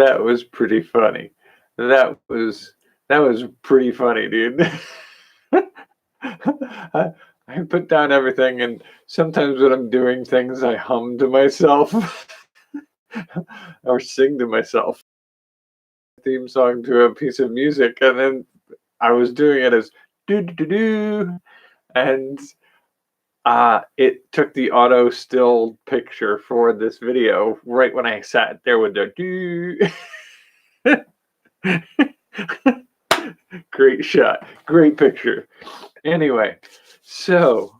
That was pretty funny. That was that was pretty funny, dude. I I put down everything, and sometimes when I'm doing things, I hum to myself or sing to myself. Theme song to a piece of music, and then I was doing it as do do do do, and it took the auto still picture for this video right when I sat there with the do. Great shot, great picture. Anyway, so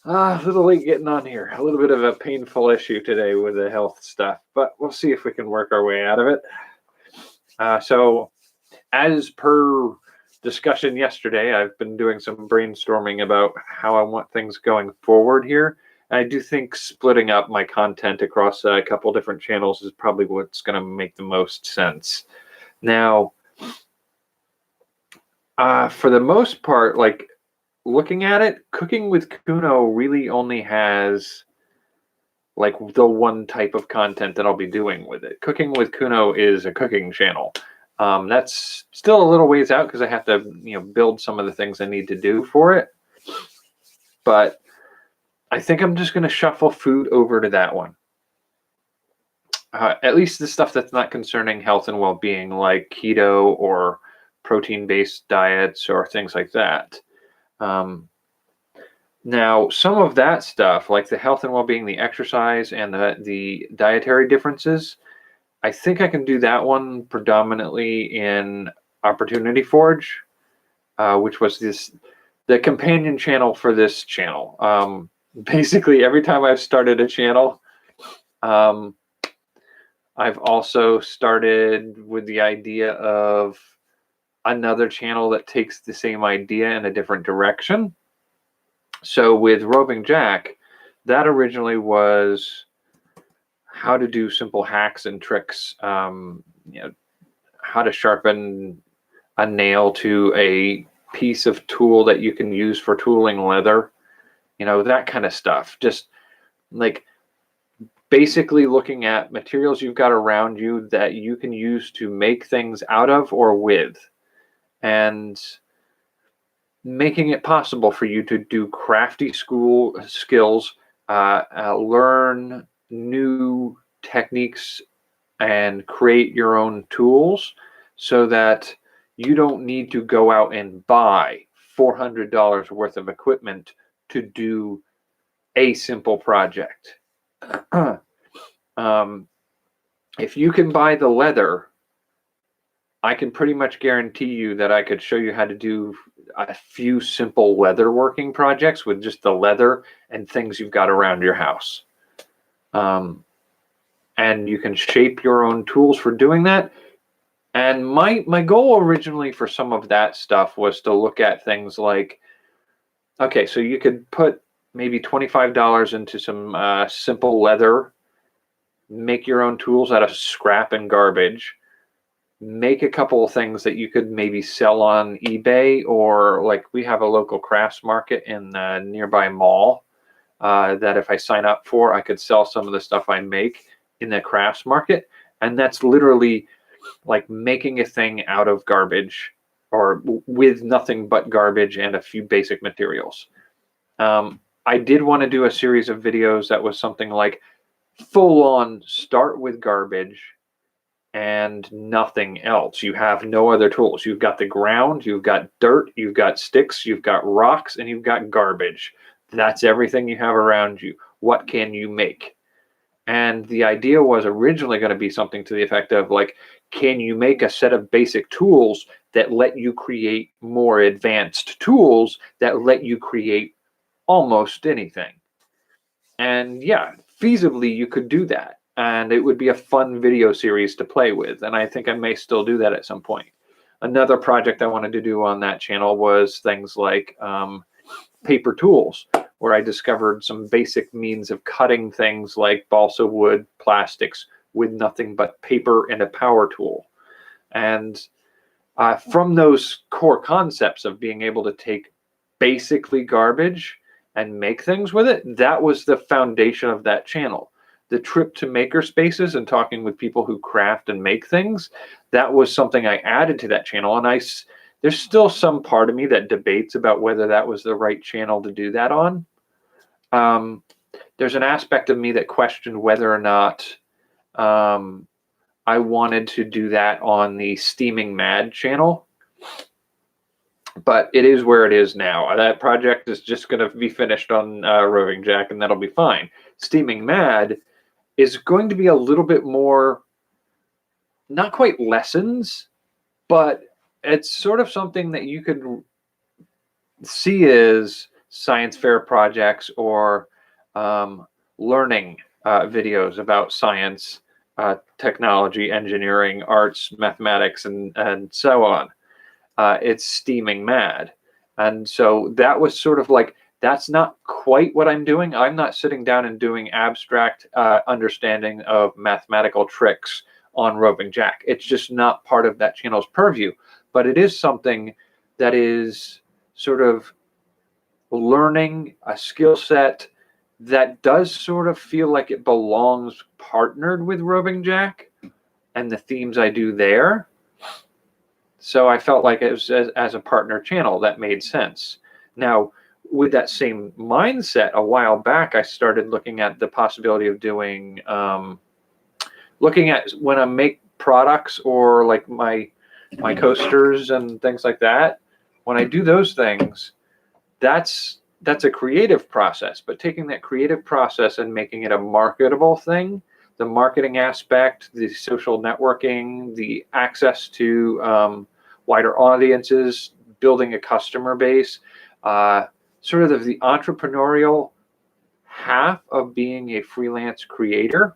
a little late getting on here. A little bit of a painful issue today with the health stuff, but we'll see if we can work our way out of it. So, as per discussion yesterday, I've been doing some brainstorming about how I want things going forward here. I do think splitting up my content across a couple different channels is probably what's going to make the most sense. Now, for the most part, like looking at it, Cooking with Kuno really only has like the one type of content that I'll be doing with it. Cooking with Kuno is a cooking channel. That's still a little ways out because I have to, build some of the things I need to do for it. But I think I'm just going to shuffle food over to that one. At least the stuff that's not concerning health and well-being, like keto or protein-based diets or things like that. Now, some of that stuff, like the health and well-being, the exercise, and the dietary differences, I think I can do that one predominantly in Opportunity Forge, which was the companion channel for this channel. Basically, every time I've started a channel, I've also started with the idea of another channel that takes the same idea in a different direction. So with Roving Jack, that originally was how to do simple hacks and tricks, how to sharpen a nail to a piece of tool that you can use for tooling leather, that kind of stuff. Just like basically looking at materials you've got around you that you can use to make things out of or with, and making it possible for you to do crafty school skills, learn new techniques, and create your own tools so that you don't need to go out and buy $400 worth of equipment to do a simple project. If you can buy the leather, I can pretty much guarantee you that I could show you how to do a few simple leather working projects with just the leather and things you've got around your house. And you can shape your own tools for doing that. And my goal originally for some of that stuff was to look at things like, okay, so you could put maybe $25 into some simple leather, make your own tools out of scrap and garbage, make a couple of things that you could maybe sell on eBay, or like we have a local crafts market in a nearby mall that if I sign up for, I could sell some of the stuff I make in the crafts market. And that's literally like making a thing out of garbage or with nothing but garbage and a few basic materials. I did want to do a series of videos that was something like full on start with garbage and nothing else. You have no other tools. You've got the ground, you've got dirt, you've got sticks, you've got rocks, and you've got garbage. That's everything you have around you. What can you make? And the idea was originally going to be something to the effect of like, can you make a set of basic tools that let you create more advanced tools that let you create almost anything? And yeah, feasibly you could do that. And it would be a fun video series to play with. And I think I may still do that at some point. Another project I wanted to do on that channel was things like paper tools, where I discovered some basic means of cutting things like balsa wood, plastics with nothing but paper and a power tool. And from those core concepts of being able to take basically garbage and make things with it, that was the foundation of that channel. the trip to maker spaces and talking with people who craft and make things, that was something I added to that channel. And there's still some part of me that debates about whether that was the right channel to do that on. There's an aspect of me that questioned whether or not I wanted to do that on the Steaming Mad channel, but it is where it is now. That project is just going to be finished on Roving Jack, and that'll be fine. Steaming Mad is going to be a little bit more, not quite lessons, but it's sort of something that you could see as science fair projects or learning videos about science, technology, engineering, arts, mathematics, and so on. It's Steaming Mad. And so that was sort of like, that's not quite what I'm doing. I'm not sitting down and doing abstract understanding of mathematical tricks on Roving Jack. It's just not part of that channel's purview. But it is something that is sort of learning a skill set that does sort of feel like it belongs partnered with Roving Jack and the themes I do there. So I felt like it was as a partner channel that made sense. Now, with that same mindset, a while back, I started looking at the possibility of doing, looking at when I make products or like my coasters and things like that. When I do those things, that's a creative process. But taking that creative process and making it a marketable thing, the marketing aspect, the social networking, the access to wider audiences, building a customer base, sort of the entrepreneurial half of being a freelance creator,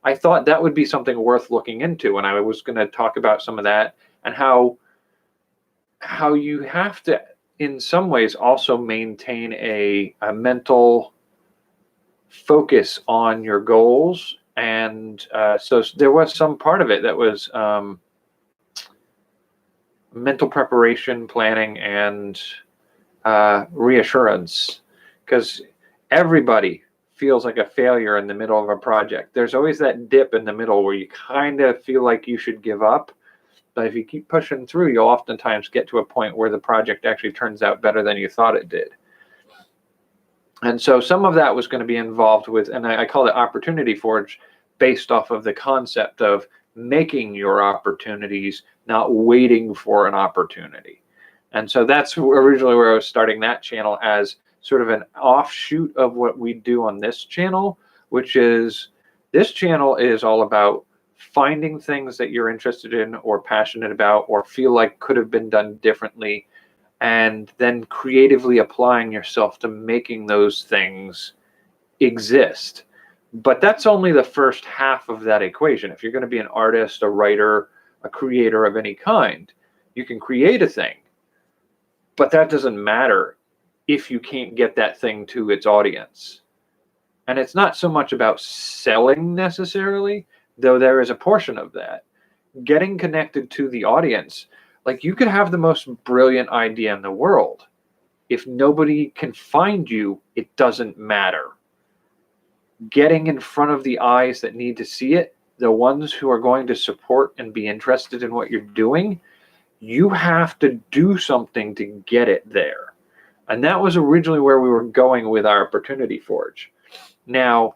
I thought that would be something worth looking into. And I was going to talk about some of that and how you have to, in some ways, also maintain a mental focus on your goals. And so there was some part of it that was mental preparation, planning, and reassurance, because everybody feels like a failure in the middle of a project. There's always that dip in the middle where you kind of feel like you should give up. But if you keep pushing through, you'll oftentimes get to a point where the project actually turns out better than you thought it did. And so some of that was going to be involved with, and I call it Opportunity Forge, based off of the concept of making your opportunities, not waiting for an opportunity. And so that's originally where I was starting that channel, as sort of an offshoot of what we do on this channel, which is, this channel is all about finding things that you're interested in or passionate about or feel like could have been done differently, and then creatively applying yourself to making those things exist. But that's only the first half of that equation. If you're going to be an artist, a writer, a creator of any kind, you can create a thing, but that doesn't matter if you can't get that thing to its audience. And it's not so much about selling necessarily, though there is a portion of that. Getting connected to the audience. Like, you could have the most brilliant idea in the world. If nobody can find you, it doesn't matter. Getting in front of the eyes that need to see it, the ones who are going to support and be interested in what you're doing, you have to do something to get it there. And that was originally where we were going with our Opportunity Forge. Now,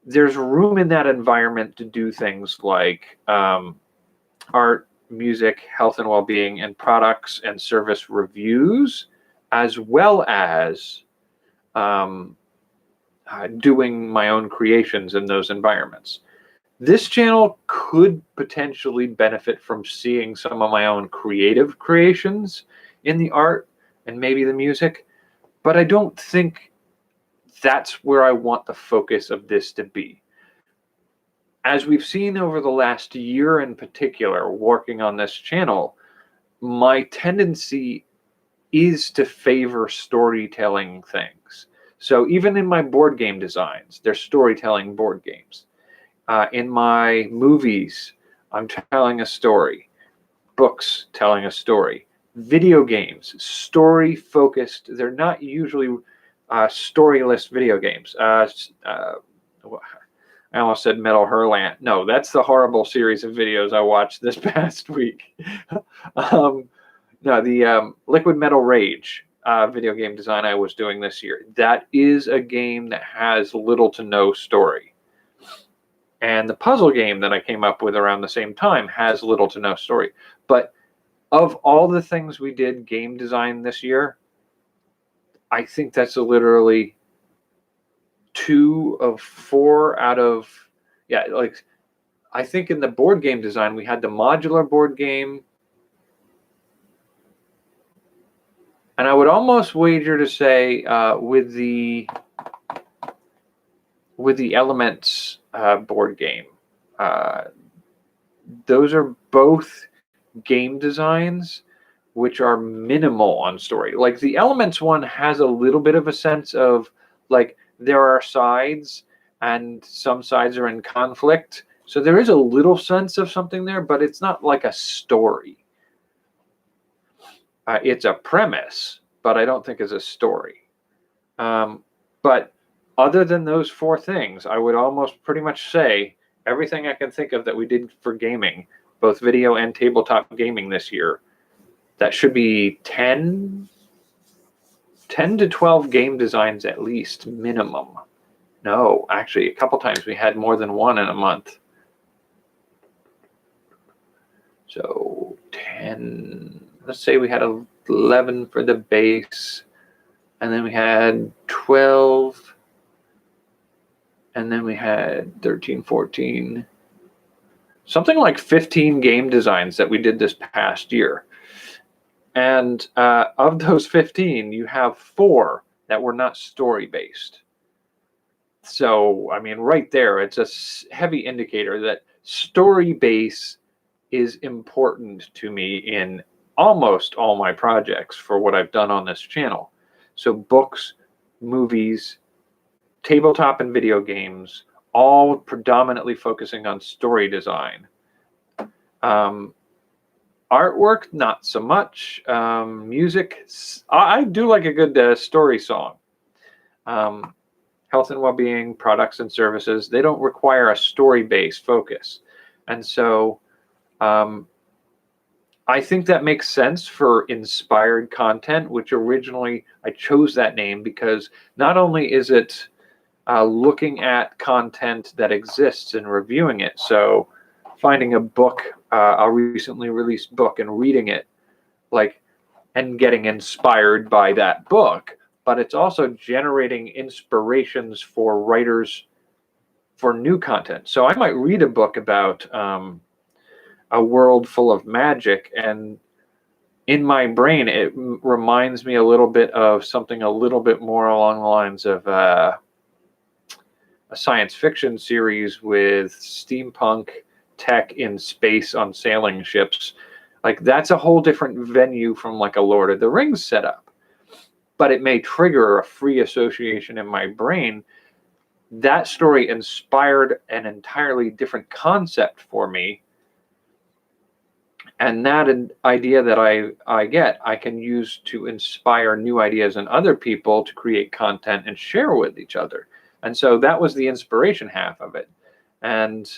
there's room in that environment to do things like art, music, health and well-being, and products and service reviews, as well as doing my own creations in those environments. This channel could potentially benefit from seeing some of my own creative creations in the art and maybe the music, but I don't think that's where I want the focus of this to be. As we've seen over the last year in particular, working on this channel, my tendency is to favor storytelling things. So even in my board game designs, they're storytelling board games. In my movies, I'm telling a story. Books, telling a story. Video games, story-focused. They're not usually storyless video games. I almost said Metal Hurlant. No, that's the horrible series of videos I watched this past week. No, the Liquid Metal Rage video game design I was doing this year. That is a game that has little to no story. And the puzzle game that I came up with around the same time has little to no story. But of all the things we did game design this year, I think that's literally 2 of 4 out of, yeah, like, I think in the board game design, we had the modular board game. And I would almost wager to say with the Elements board game, those are both game designs which are minimal on story. Like the Elements one has a little bit of a sense of like there are sides and some sides are in conflict. So there is a little sense of something there, but it's not like a story. It's a premise, but I don't think it's a story. But other than those 4 things, I would almost pretty much say everything I can think of that we did for gaming, both video and tabletop gaming this year, that should be 10 to 12 game designs at least, minimum. No, actually, a couple times we had more than one in a month. So 10, let's say we had 11 for the base, and then we had 12, and then we had 13, 14, something like 15 game designs that we did this past year. And of those 15, you have 4 that were not story-based. So, I mean, right there, it's a heavy indicator that story base is important to me in almost all my projects for what I've done on this channel. So books, movies, tabletop and video games, all predominantly focusing on story design. Artwork, not so much. Music, I do like a good story song. Health and well-being, products and services, they don't require a story-based focus. And so I think that makes sense for inspired content, which originally I chose that name because not only is it looking at content that exists and reviewing it, so finding a book, a recently released book, and reading it, like, and getting inspired by that book, but it's also generating inspirations for writers for new content. So I might read a book about a world full of magic, and in my brain it reminds me a little bit of something a little bit more along the lines of a science fiction series with steampunk tech in space on sailing ships. Like that's a whole different venue from like a Lord of the Rings setup, but it may trigger a free association in my brain. That story inspired an entirely different concept for me. And that idea that I get, I can use to inspire new ideas in other people to create content and share with each other. And so that was the inspiration half of it. And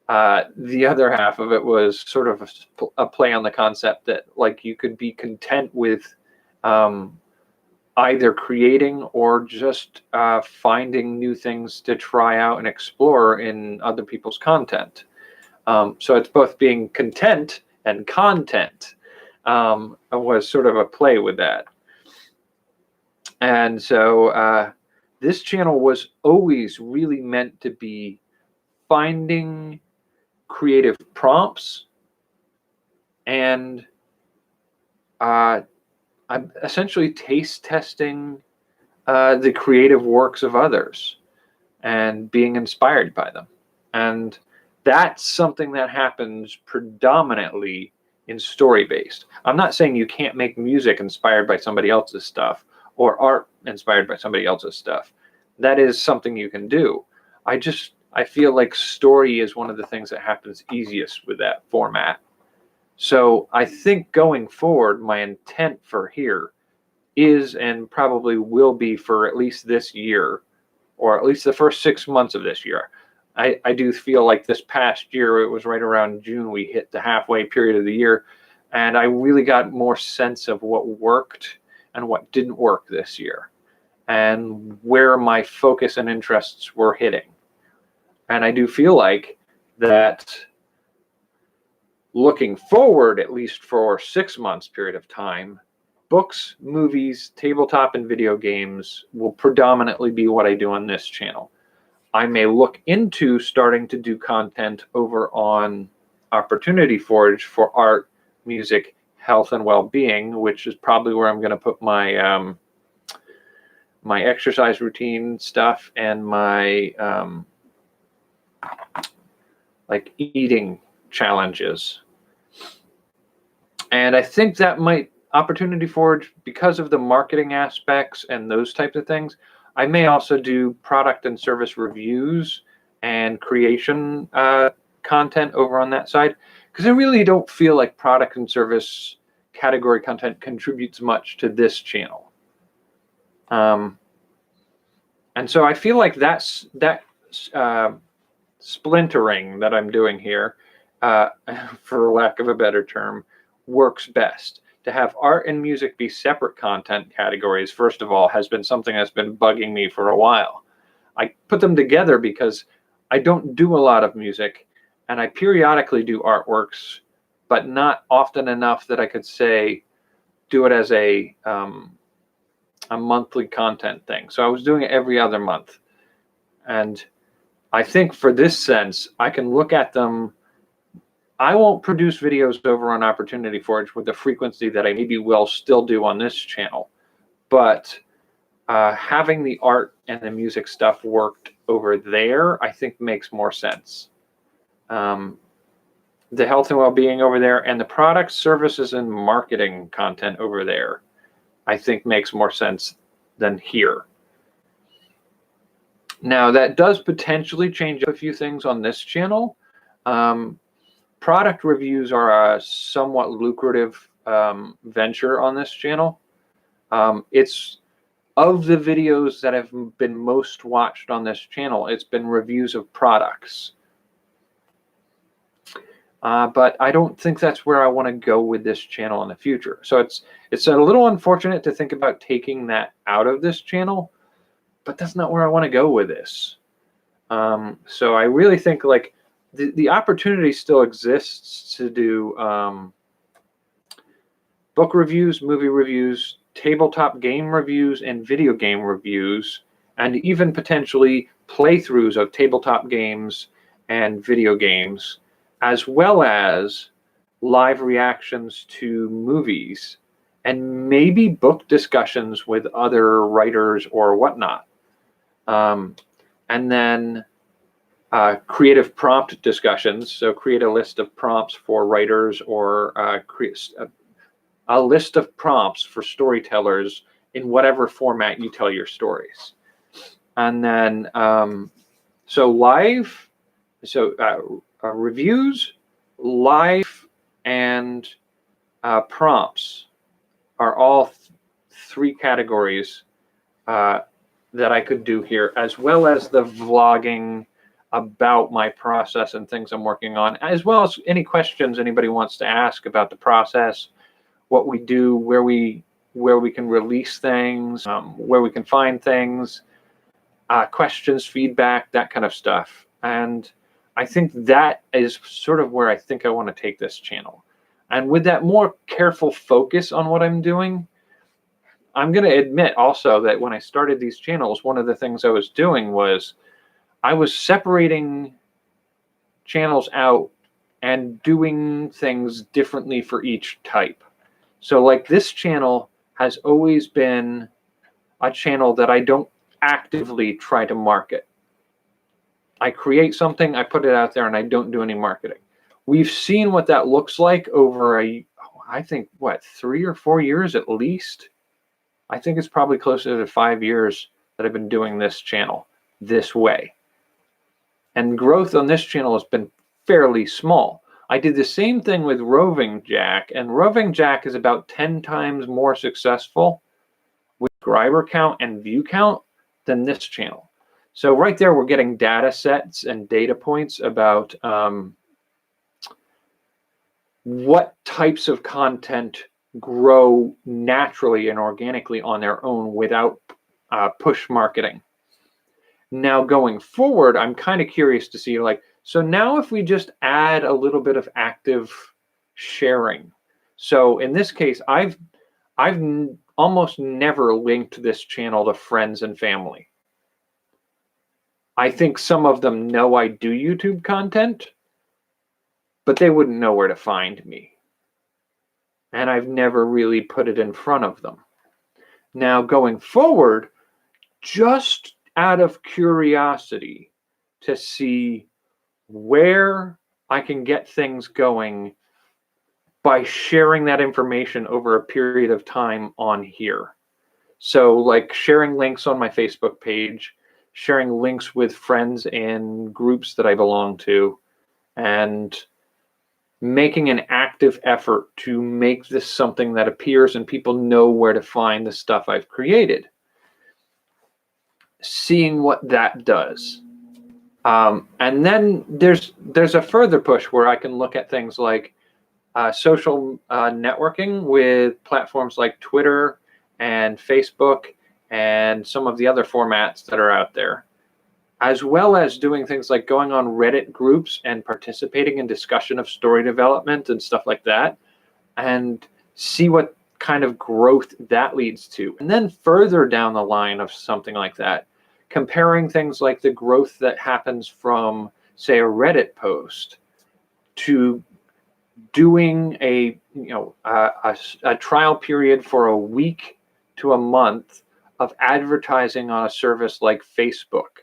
the other half of it was sort of a play on the concept that like you could be content with either creating or just finding new things to try out and explore in other people's content. So it's both being content and content was sort of a play with that. And so this channel was always really meant to be finding creative prompts and I'm essentially taste testing the creative works of others and being inspired by them. And that's something that happens predominantly in story-based. I'm not saying you can't make music inspired by somebody else's stuff or art inspired by somebody else's stuff. That is something you can do. I feel like story is one of the things that happens easiest with that format. So I think going forward, my intent for here is and probably will be for at least this year, or at least the first 6 months of this year, I do feel like this past year, it was right around June, we hit the halfway period of the year, and I really got more sense of what worked and what didn't work this year, and where my focus and interests were hitting. And I do feel like that looking forward, at least for 6 months period of time, books, movies, tabletop, and video games will predominantly be what I do on this channel. I may look into starting to do content over on Opportunity Forge for art, music, health, and well-being, which is probably where I'm going to put my my exercise routine stuff and my like eating challenges. And I think that might Opportunity Forge, because of the marketing aspects and those types of things, I may also do product and service reviews and creation content over on that side, because I really don't feel like product and service category content contributes much to this channel. And so I feel like that splintering that I'm doing here, for lack of a better term, works best. To have art and music be separate content categories, first of all, has been something that's been bugging me for a while. I put them together because I don't do a lot of music, and I periodically do artworks, but not often enough that I could say do it as a monthly content thing. So I was doing it every other month. And I think for this sense, I can look at them. I won't produce videos over on Opportunity Forge with the frequency that I maybe will still do on this channel. But having the art and the music stuff worked over there, I think makes more sense. The health and well-being over there, and the products, services, and marketing content over there, I think makes more sense than here. Now, that does potentially change a few things on this channel. Product reviews are a somewhat lucrative venture on this channel. It's of the videos that have been most watched on this channel, it's been reviews of products. But I don't think that's where I want to go with this channel in the future. So it's a little unfortunate to think about taking that out of this channel, but that's not where I want to go with this. So I really think like the opportunity still exists to do book reviews, movie reviews, tabletop game reviews, and video game reviews, and even potentially playthroughs of tabletop games and video games, as well as live reactions to movies, and maybe book discussions with other writers or whatnot. And then creative prompt discussions. So create a list of prompts for writers, or create a list of prompts for storytellers in whatever format you tell your stories. And then reviews, live, and prompts are all three categories that I could do here, as well as the vlogging about my process and things I'm working on, as well as any questions anybody wants to ask about the process, what we do, where we can release things, where we can find things, questions, feedback, that kind of stuff. And I think that is sort of where I think I want to take this channel. And with that more careful focus on what I'm doing, I'm going to admit also that when I started these channels, one of the things I was doing was I was separating channels out and doing things differently for each type. So like this channel has always been a channel that I don't actively try to market. I create something, I put it out there, and I don't do any marketing. We've seen what that looks like over I think, 3 or 4 years at least. I think it's probably closer to 5 years that I've been doing this channel this way. And growth on this channel has been fairly small. I did the same thing with Roving Jack, and Roving Jack is about 10 times more successful with subscriber count and view count than this channel. So right there, we're getting data sets and data points about what types of content grow naturally and organically on their own without push marketing. Now going forward, I'm kind of curious to see, like, so now if we just add a little bit of active sharing. So in this case, I've almost never linked this channel to friends and family. I think some of them know I do YouTube content, but they wouldn't know where to find me. And I've never really put it in front of them. Now going forward, just out of curiosity to see where I can get things going by sharing that information over a period of time on here. So like sharing links on my Facebook page, sharing links with friends in groups that I belong to, and making an active effort to make this something that appears and people know where to find the stuff I've created. Seeing what that does. And then there's a further push where I can look at things like social networking with platforms like Twitter and Facebook and some of the other formats that are out there, as well as doing things like going on Reddit groups and participating in discussion of story development and stuff like that, and see what kind of growth that leads to. And then further down the line of something like that, comparing things like the growth that happens from, say, a Reddit post to doing a trial period for a week to a month of advertising on a service like Facebook.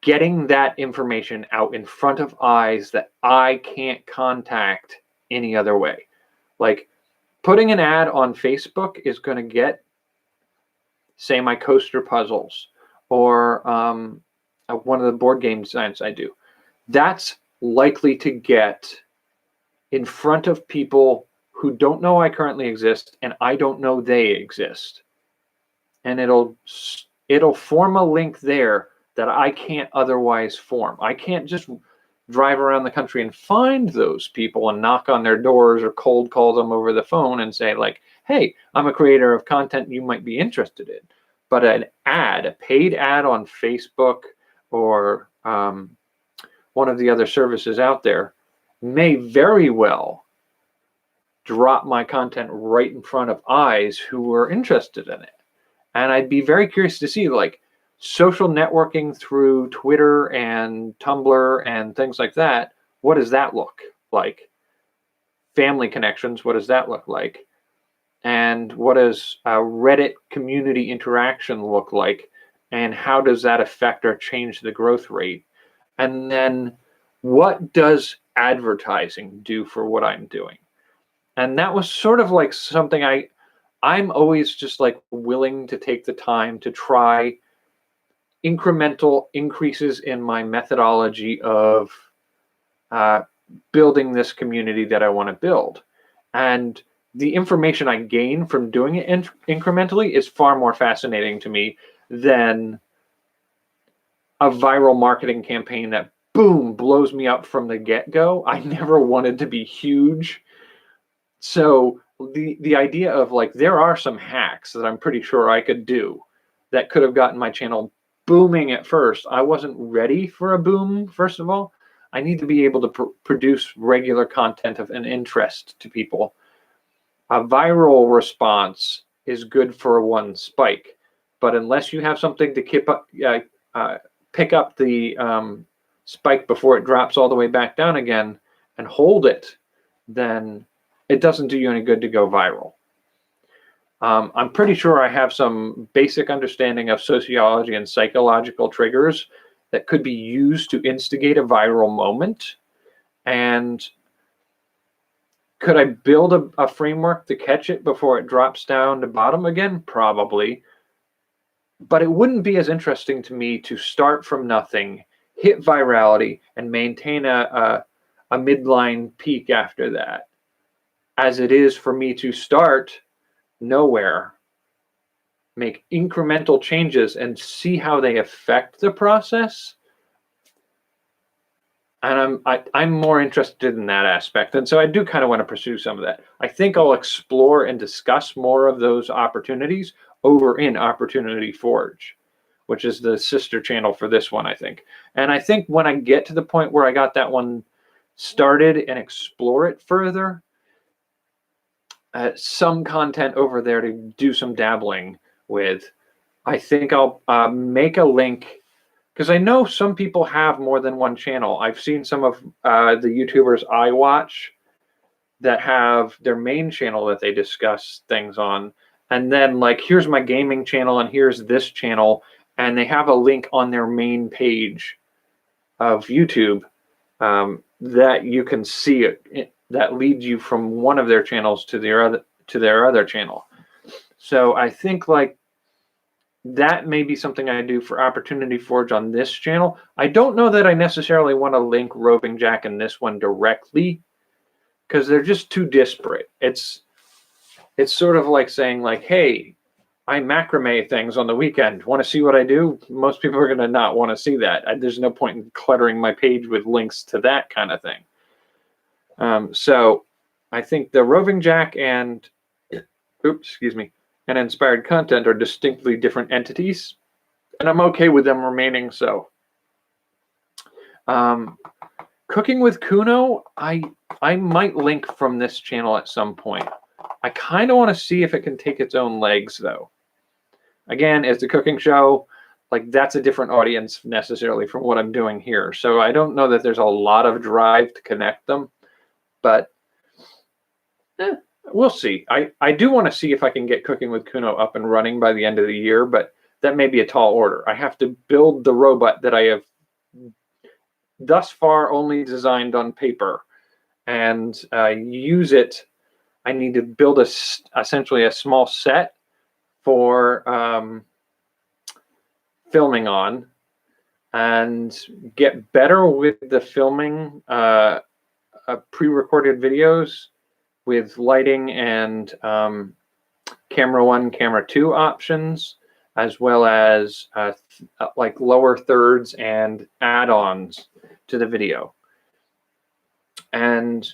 Getting that information out in front of eyes that I can't contact any other way. Like putting an ad on Facebook is going to get, say, my coaster puzzles or one of the board game designs I do. That's likely to get in front of people who don't know I currently exist and I don't know they exist. And it'll form a link there that I can't otherwise form. I can't just drive around the country and find those people and knock on their doors or cold call them over the phone and say like, hey, I'm a creator of content you might be interested in. But an ad, a paid ad on Facebook or one of the other services out there may very well drop my content right in front of eyes who are interested in it. And I'd be very curious to see like social networking through Twitter and Tumblr and things like that. What does that look like? Family connections, what does that look like? And what does Reddit community interaction look like? And how does that affect or change the growth rate? And then what does advertising do for what I'm doing? And that was sort of like something I'm always just like willing to take the time to try incremental increases in my methodology of building this community that I want to build. And the information I gain from doing it incrementally is far more fascinating to me than a viral marketing campaign that boom blows me up from the get-go. I never wanted to be huge. So the idea of like there are some hacks that I'm pretty sure I could do that could have gotten my channel booming at first. I wasn't ready for a boom, first of all. I need to be able to produce regular content of an interest to people. A viral response is good for one spike, but unless you have something to pick up the spike before it drops all the way back down again and hold it, then it doesn't do you any good to go viral. I'm pretty sure I have some basic understanding of sociology and psychological triggers that could be used to instigate a viral moment. And could I build a framework to catch it before it drops down to bottom again? Probably. But it wouldn't be as interesting to me to start from nothing, hit virality, and maintain a midline peak after that, as it is for me to start nowhere make incremental changes and see how they affect the process. And I'm more interested in that aspect. And so I do kind of want to pursue some of that. I think I'll explore and discuss more of those opportunities over in Opportunity Forge, which is the sister channel for this one, I think. And I think when I get to the point where I got that one started and explore it further, some content over there to do some dabbling with, I think I'll make a link, because I know some people have more than one channel. I've seen some of the YouTubers I watch that have their main channel that they discuss things on, and then like, here's my gaming channel and here's this channel, and they have a link on their main page of YouTube that you can see it, that leads you from one of their channels to their other channel. So I think like that may be something I do for Opportunity Forge on this channel. I don't know that I necessarily want to link Roving Jack and this one directly, because they're just too disparate. It's sort of like saying like, hey, I macrame things on the weekend. Want to see what I do? Most people are going to not want to see that. There's no point in cluttering my page with links to that kind of thing. So I think the Roving Jack and, and Inspired Content are distinctly different entities, and I'm okay with them remaining so. Cooking with Kuno, I might link from this channel at some point. I kind of want to see if it can take its own legs, though. Again, it's a cooking show. Like, that's a different audience necessarily from what I'm doing here. So I don't know that there's a lot of drive to connect them, but we'll see. I do want to see if I can get Cooking with Kuno up and running by the end of the year, but that may be a tall order. I have to build the robot that I have thus far only designed on paper and use it. I need to build essentially a small set for filming on, and get better with the filming pre-recorded videos with lighting and camera 1, camera 2 options, as well as like lower thirds and add-ons to the video. And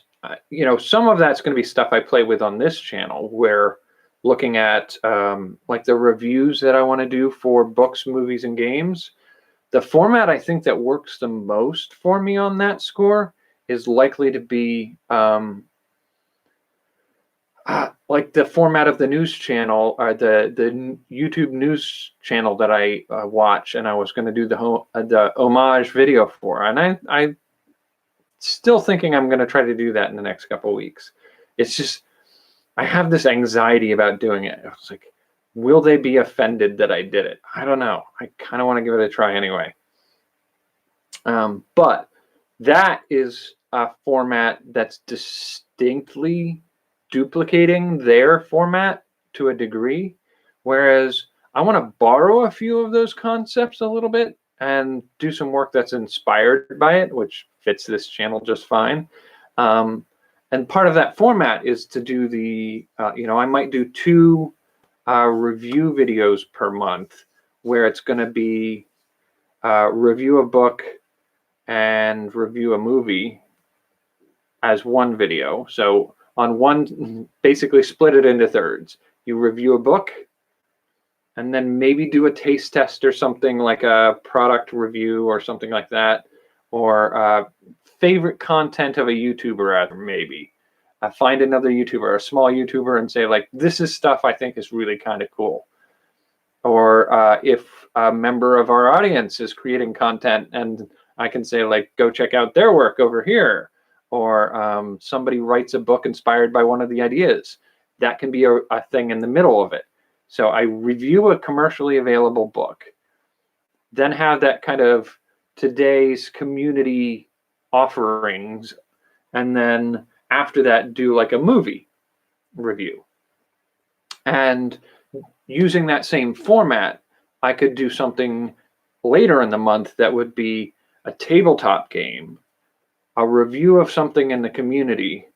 you know, some of that's going to be stuff I play with on this channel, where looking at like the reviews that I want to do for books, movies, and games. The format I think that works the most for me on that score is likely to be like the format of the news channel, or the YouTube news channel that I watch, and I was going to do the homage video for, and I still thinking I'm going to try to do that in the next couple of weeks. It's just, I have this anxiety about doing it. It's like, will they be offended that I did it? I don't know. I kind of want to give it a try anyway. But that is a format that's distinctly duplicating their format to a degree, whereas I want to borrow a few of those concepts a little bit and do some work that's inspired by it, which fits this channel just fine. And part of that format is to do the, you know, I might do 2 review videos per month, where it's going to be review a book and review a movie as one video. So on one, basically split it into thirds. You review a book, and then maybe do a taste test or something, like a product review or something like that, or favorite content of a YouTuber, maybe. Find another YouTuber, a small YouTuber, and say, like, this is stuff I think is really kind of cool. Or if a member of our audience is creating content, and I can say, like, go check out their work over here. Or somebody writes a book inspired by one of the ideas. That can be a thing in the middle of it. So I review a commercially available book, then have that kind of today's community offerings, and then after that do like a movie review. And using that same format, I could do something later in the month that would be a tabletop game, a review of something in the community,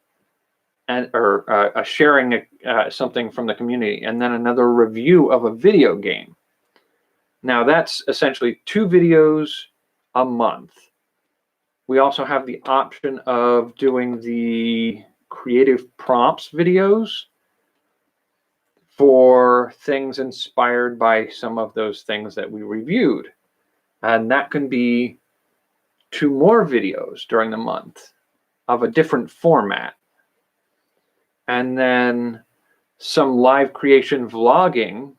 or a sharing something from the community, and then another review of a video game. Now that's essentially 2 videos a month. We also have the option of doing the creative prompts videos for things inspired by some of those things that we reviewed. And that can be 2 more videos during the month of a different format. And then some live creation vlogging,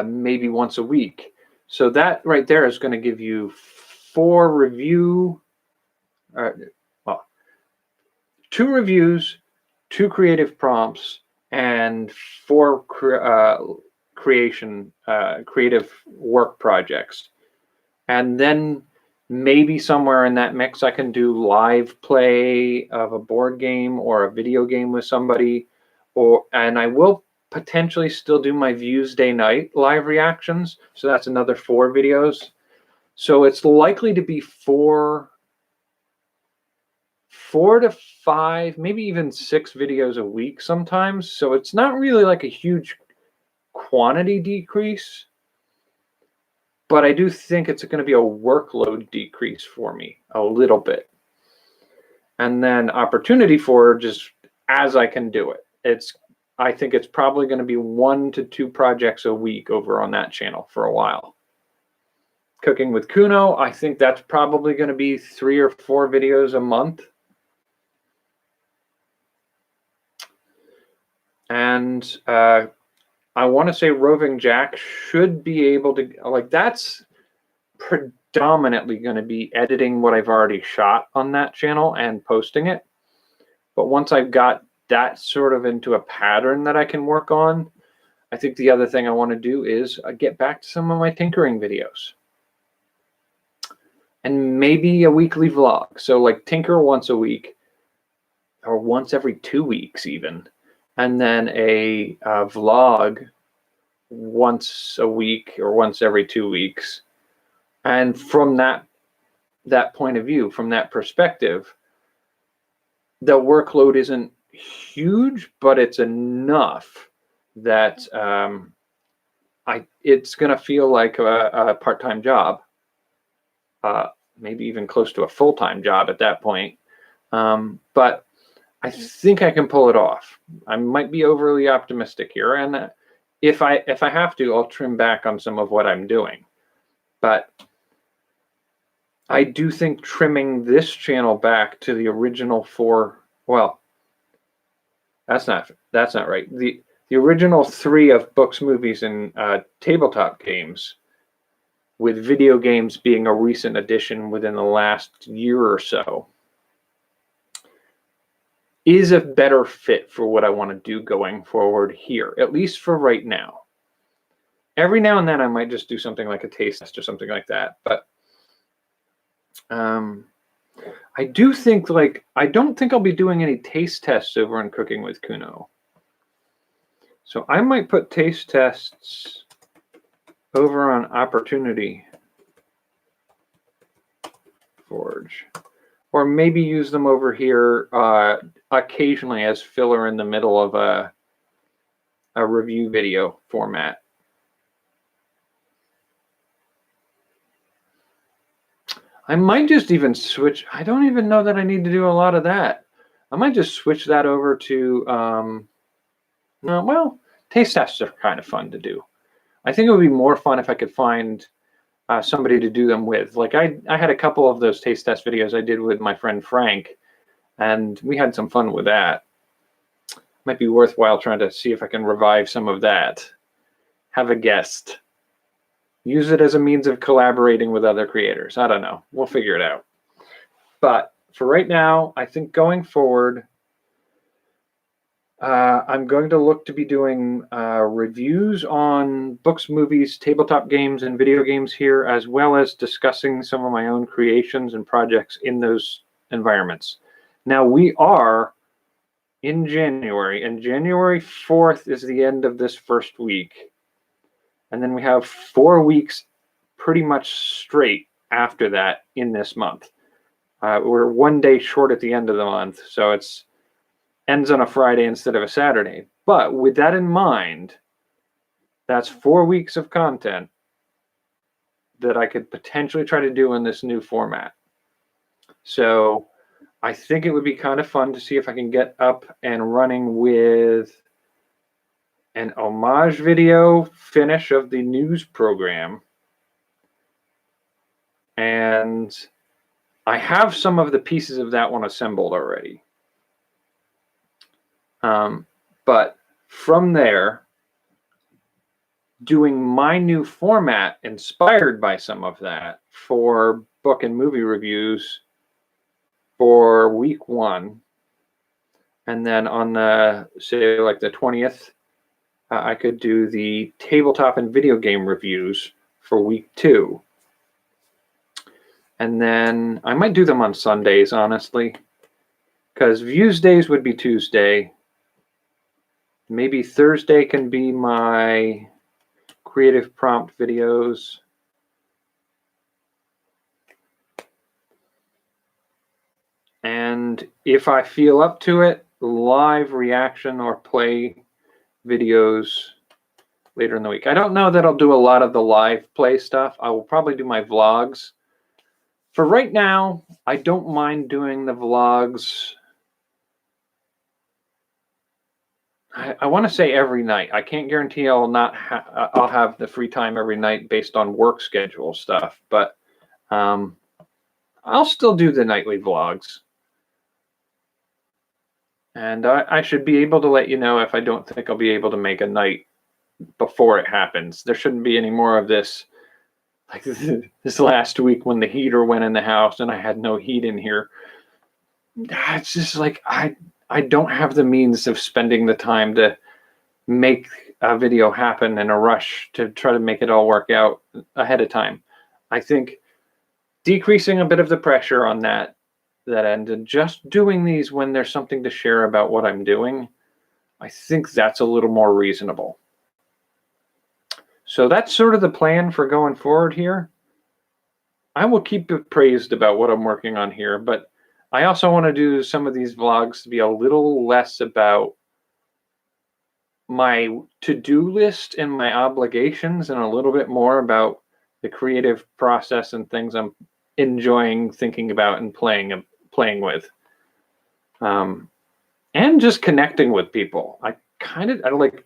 maybe once a week. So that right there is going to give you 4 review, well, 2 reviews, 2 creative prompts, and 4 creative work projects. And then maybe somewhere in that mix, I can do live play of a board game or a video game with somebody, and I will potentially still do my Views Day Night live reactions. So that's another 4 videos. So it's likely to be 4 to 5, maybe even 6 videos a week sometimes. So it's not really like a huge quantity decrease, but I do think it's going to be a workload decrease for me a little bit. And then opportunity for just as I can do it. I think it's probably going to be 1 to 2 projects a week over on that channel for a while. Cooking with Kuno, I think that's probably going to be 3 or 4 videos a month. And I want to say Roving Jack should be able to, like, that's predominantly going to be editing what I've already shot on that channel and posting it. But once I've got that sort of into a pattern that I can work on, I think the other thing I want to do is get back to some of my tinkering videos. And maybe a weekly vlog. So like tinker once a week or once every 2 weeks even. And then a vlog once a week or once every 2 weeks. And from that point of view, from that perspective, the workload isn't huge, but it's enough that it's going to feel like a part-time job, maybe even close to a full-time job at that point. But I think I can pull it off. I might be overly optimistic here, and if I have to, I'll trim back on some of what I'm doing. But I do think trimming this channel back to the original 4, well, that's not right. The original 3 of books, movies, and tabletop games, with video games being a recent addition within the last year or so, is a better fit for what I want to do going forward here, at least for right now. Every now and then I might just do something like a taste test or something like that, but I do think, like, I don't think I'll be doing any taste tests over on Cooking with Kuno. So I might put taste tests over on Opportunity Forge, or maybe use them over here occasionally as filler in the middle of a review video format. I might just even switch. I don't even know that I need to do a lot of that. I might just switch that over to, well, taste tests are kind of fun to do. I think it would be more fun if I could find somebody to do them with. Like I had a couple of those taste test videos I did with my friend Frank, and we had some fun with that. Might be worthwhile trying to see if I can revive some of that. Have a guest. Use it as a means of collaborating with other creators. I don't know. We'll figure it out. But for right now, I think going forward, I'm going to look to be doing reviews on books, movies, tabletop games, and video games here, as well as discussing some of my own creations and projects in those environments. Now, we are in January, and January 4th is the end of this first week. And then we have 4 weeks pretty much straight after that in this month. We're 1 day short at the end of the month, so it's ends on a Friday instead of a Saturday. But with that in mind, that's 4 weeks of content that I could potentially try to do in this new format. So I think it would be kind of fun to see if I can get up and running with an homage video finish of the news program. And I have some of the pieces of that one assembled already. But from there, doing my new format inspired by some of that for book and movie reviews for week 1. And then on the, say, like the 20th, I could do the tabletop and video game reviews for week 2. And then I might do them on Sundays, honestly, because Views Days would be Tuesday. Maybe Thursday can be my creative prompt videos. And if I feel up to it, live reaction or play videos later in the week. I don't know that I'll do a lot of the live play stuff. I will probably do my vlogs. For right now, I don't mind doing the vlogs. I want to say every night. I can't guarantee I'll have the free time every night based on work schedule stuff, but I'll still do the nightly vlogs. And I should be able to let you know if I don't think I'll be able to make a night before it happens. There shouldn't be any more of this, like this last week when the heater went in the house and I had no heat in here. It's just like I don't have the means of spending the time to make a video happen in a rush to try to make it all work out ahead of time. I think decreasing a bit of the pressure on that end and just doing these when there's something to share about what I'm doing, I think that's a little more reasonable. So that's sort of the plan for going forward here. I will keep praised about what I'm working on here, but I also want to do some of these vlogs to be a little less about my to-do list and my obligations and a little bit more about the creative process and things I'm enjoying thinking about and playing with. And just connecting with people. I like,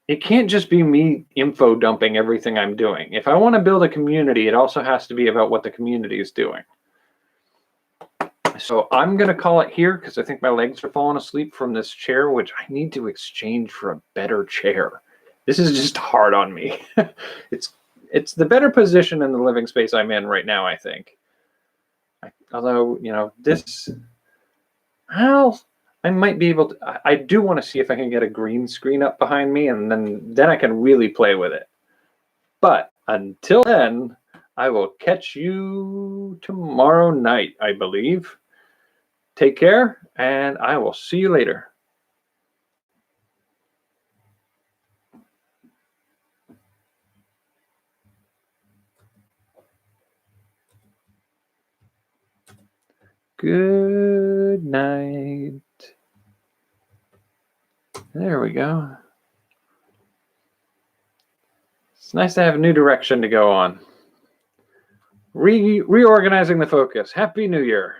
it can't just be me info dumping everything I'm doing. If I want to build a community, it also has to be about what the community is doing. So I'm going to call it here because I think my legs are falling asleep from this chair, which I need to exchange for a better chair. This is just hard on me. It's the better position in the living space I'm in right now, I think. Although, you know, well, I might be able to, I do want to see if I can get a green screen up behind me, and then I can really play with it. But until then, I will catch you tomorrow night, I believe. Take care, and I will see you later. Good night. There we go. It's nice to have a new direction to go on. Reorganizing the focus. Happy New Year.